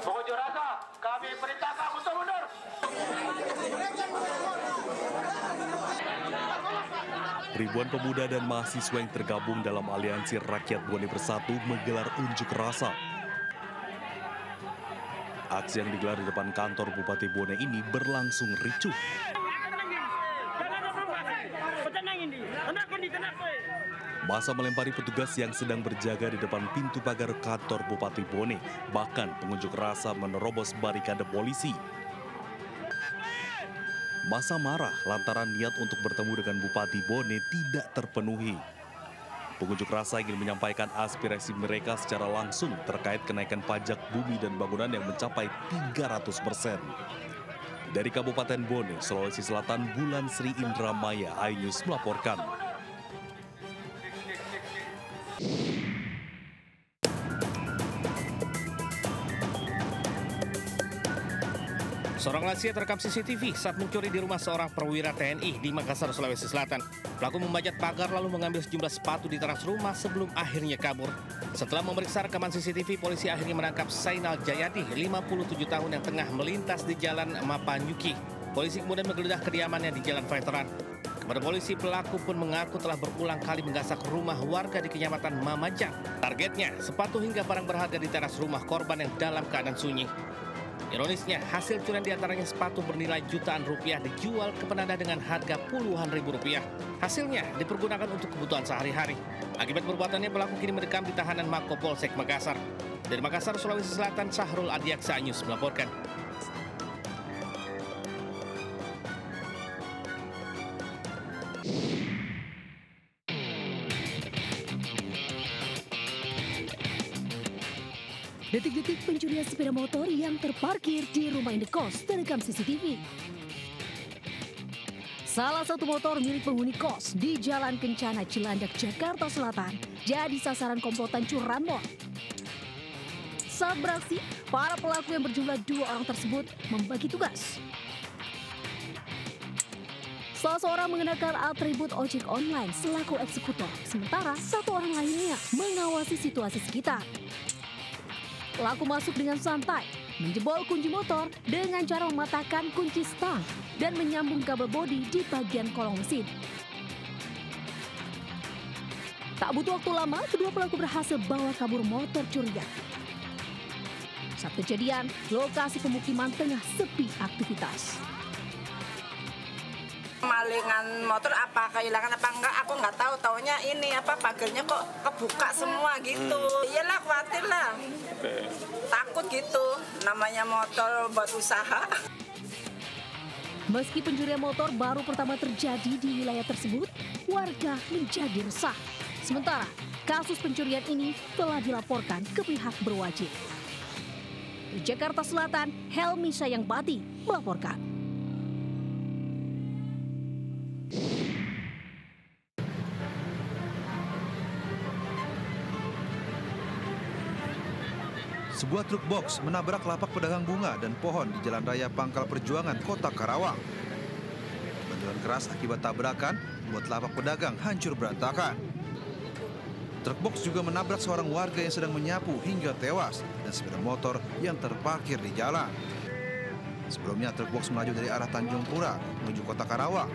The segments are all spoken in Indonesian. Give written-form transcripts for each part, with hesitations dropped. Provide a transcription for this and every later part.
Pengunjuk rasa, kami perintahkan untuk mundur. Ribuan pemuda dan mahasiswa yang tergabung dalam Aliansi Rakyat Bone Bersatu menggelar unjuk rasa. Aksi yang digelar di depan kantor Bupati Bone ini berlangsung ricuh. Massa melempari petugas yang sedang berjaga di depan pintu pagar kantor Bupati Bone. Bahkan pengunjuk rasa menerobos barikade polisi. Massa marah lantaran niat untuk bertemu dengan Bupati Bone tidak terpenuhi. Pengunjuk rasa ingin menyampaikan aspirasi mereka secara langsung terkait kenaikan pajak bumi dan bangunan yang mencapai 300%. Dari Kabupaten Bone, Sulawesi Selatan, Bulan Sri Indramaya, iNews melaporkan. Seorang lansia terekam CCTV saat mencuri di rumah seorang perwira TNI di Makassar, Sulawesi Selatan. Pelaku memanjat pagar lalu mengambil sejumlah sepatu di teras rumah sebelum akhirnya kabur. Setelah memeriksa rekaman CCTV, polisi akhirnya menangkap Sainal Jayadi, 57 tahun yang tengah melintas di Jalan Mapanyuki. Polisi kemudian menggeledah kediamannya di Jalan Veteran. Kepada polisi, pelaku pun mengaku telah berulang kali menggasak rumah warga di Kecamatan Mamajang. Targetnya, sepatu hingga barang berharga di teras rumah korban yang dalam keadaan sunyi. Ironisnya, hasil curian diantaranya sepatu bernilai jutaan rupiah dijual ke penadah dengan harga puluhan ribu rupiah. Hasilnya dipergunakan untuk kebutuhan sehari-hari. Akibat perbuatannya, pelaku kini mendekam di tahanan Mako Polsek Makassar. Dari Makassar, Sulawesi Selatan, Sahrul Adiaksa, iNews melaporkan. Detik-detik pencurian sepeda motor yang terparkir di rumah indekos terekam CCTV. Salah satu motor milik penghuni kos di Jalan Kencana, Cilandak, Jakarta Selatan jadi sasaran komplotan curanmor. Saat beraksi, para pelaku yang berjumlah 2 orang tersebut membagi tugas. Salah seorang mengenakan atribut ojek online selaku eksekutor, sementara satu orang lainnya mengawasi situasi sekitar. Pelaku masuk dengan santai, menjebol kunci motor dengan cara mematahkan kunci stang dan menyambung kabel bodi di bagian kolong mesin. Tak butuh waktu lama, kedua pelaku berhasil bawa kabur motor curian. Saat kejadian, lokasi pemukiman tengah sepi aktivitas. Malingan motor apa, kehilangan apa enggak, aku nggak tahu. Taunya ini apa, pagarnya kok kebuka semua gitu. Iyalah, khawatir lah. Takut gitu, namanya motor buat usaha. Meski pencurian motor baru pertama terjadi di wilayah tersebut, warga menjadi resah. Sementara kasus pencurian ini telah dilaporkan ke pihak berwajib. Di Jakarta Selatan, Helmi Sayangbati melaporkan. Sebuah truk box menabrak lapak pedagang bunga dan pohon di Jalan Raya Pangkal Perjuangan, Kota Karawang. Benturan keras akibat tabrakan membuat lapak pedagang hancur berantakan. Truk box juga menabrak seorang warga yang sedang menyapu hingga tewas dan sepeda motor yang terparkir di jalan. Sebelumnya truk box melaju dari arah Tanjung Pura menuju Kota Karawang.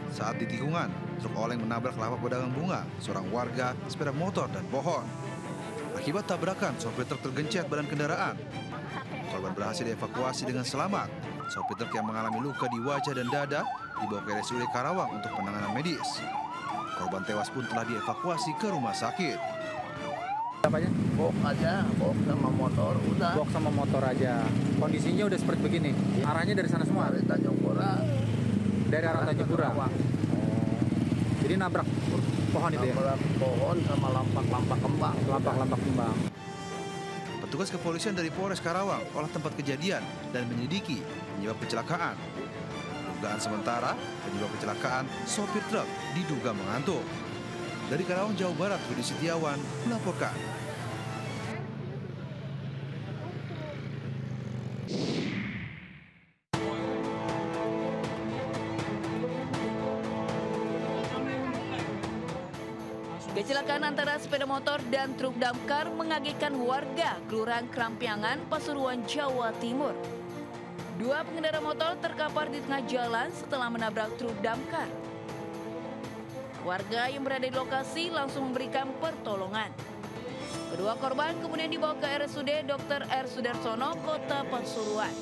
Saat di tikungan, truk oleng menabrak lapak pedagang bunga, seorang warga, sepeda motor, dan pohon. Akibat tabrakan, sopir truk tergencet badan kendaraan. Korban berhasil dievakuasi dengan selamat. Sopir truk yang mengalami luka di wajah dan dada dibawa ke RSUD Karawang untuk penanganan medis. Korban tewas pun telah dievakuasi ke rumah sakit. Apanya? Box aja, box sama motor udah. Box sama motor aja. Kondisinya udah seperti begini. Arahnya dari sana semua. Dari Tanjung Pura. Dari arah Tanjung Pura. Oh. Jadi nabrak pohon itu ya? Nabrak pohon sama lampak-lampak kembang. Lampak-lampak kembang. Petugas kepolisian dari Polres Karawang olah tempat kejadian dan menyelidiki penyebab kecelakaan. Dugaan sementara, penyebab kecelakaan sopir truk diduga mengantuk. Dari Karawang, Jawa Barat, Rudi Setiawan melaporkan. Kecelakaan Kecelakaan antara sepeda motor dan truk damkar mengagetkan warga Kelurahan Krampiangan, Pasuruan, Jawa Timur. Dua pengendara motor terkapar di tengah jalan setelah menabrak truk damkar. Warga yang berada di lokasi langsung memberikan pertolongan. Kedua korban kemudian dibawa ke RSUD Dr. R. Sudarsono, Kota Pasuruan.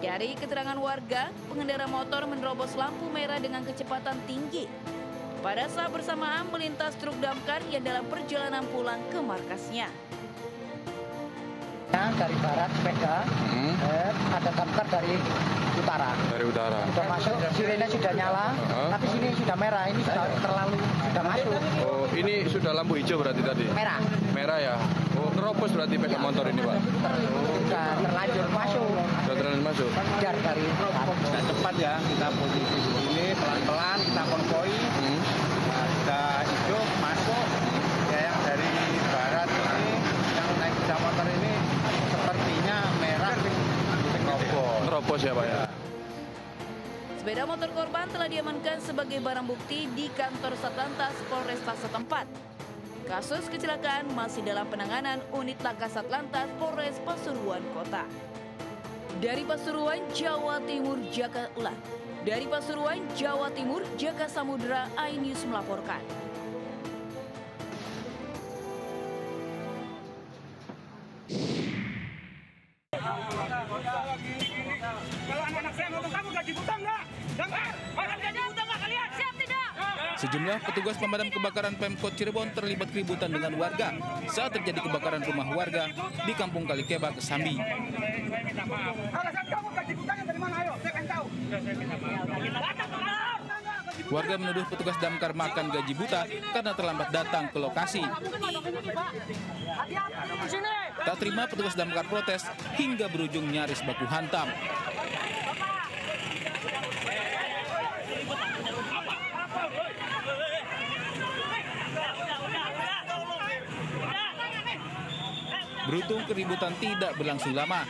Dari keterangan warga, pengendara motor menerobos lampu merah dengan kecepatan tinggi pada saat bersamaan melintas truk damkar yang dalam perjalanan pulang ke markasnya. Dari barat sepeda, ada damkar dari utara. Dari utara. Sudah masuk, sirene sudah nyala, tapi sini sudah merah, ini sudah masuk. Oh, ini sudah lampu hijau berarti tadi? Merah. Merah ya? Oh, nerobos berarti sepeda motor ini, Pak? Sudah terlanjur masuk. Sudah terlanjur masuk? Kejar dari sudah cepat ya, kita posisi ini pelan-pelan, kita konvoi. Sudah hijau, masuk. Ya, yang dari barat ini, yang naik sepeda motor ini, sepertinya merah. Nerobos ya, Pak ya? Sepeda motor korban telah diamankan sebagai barang bukti di kantor Satlantas Polresta setempat. Kasus kecelakaan masih dalam penanganan unit laka Satlantas Polres Pasuruan Kota. Dari Pasuruan, Jawa Timur, Jaka Samudra, iNews melaporkan. Kalau anak saya ngomong kamu gaji buta enggak? Gaji buta enggak kalian? Siap tidak? Sejumlah petugas pemadam kebakaran Pemkot Cirebon terlibat keributan dengan warga saat terjadi kebakaran rumah warga di Kampung Kalikeba, Kesambi. Alasan kamu gaji butanya dari mana? Ayo, saya akan tahu. Warga menuduh petugas damkar makan gaji buta karena terlambat datang ke lokasi. Tak terima, petugas damkar protes hingga berujung nyaris baku hantam. Beruntung keributan tidak berlangsung lama.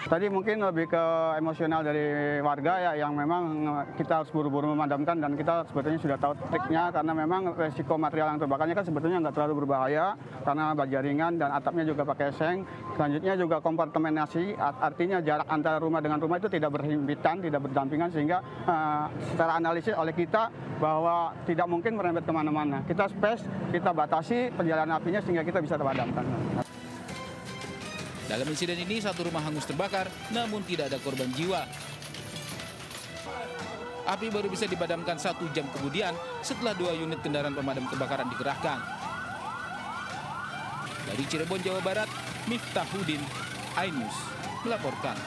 Tadi mungkin lebih ke emosional dari warga ya, yang memang kita harus buru-buru memadamkan, dan kita sebetulnya sudah tahu triknya karena memang resiko material yang terbakarnya kan sebetulnya nggak terlalu berbahaya karena baja ringan dan atapnya juga pakai seng. Selanjutnya juga kompartementasi, artinya jarak antara rumah dengan rumah itu tidak berhimpitan, tidak berdampingan, sehingga secara analisis oleh kita bahwa tidak mungkin merembet kemana-mana. Kita space, kita batasi perjalanan apinya sehingga kita bisa terpadamkan. Dalam insiden ini, satu rumah hangus terbakar, namun tidak ada korban jiwa. Api baru bisa dipadamkan 1 jam kemudian setelah 2 unit kendaraan pemadam kebakaran dikerahkan. Dari Cirebon, Jawa Barat, Miftahudin, iNews melaporkan.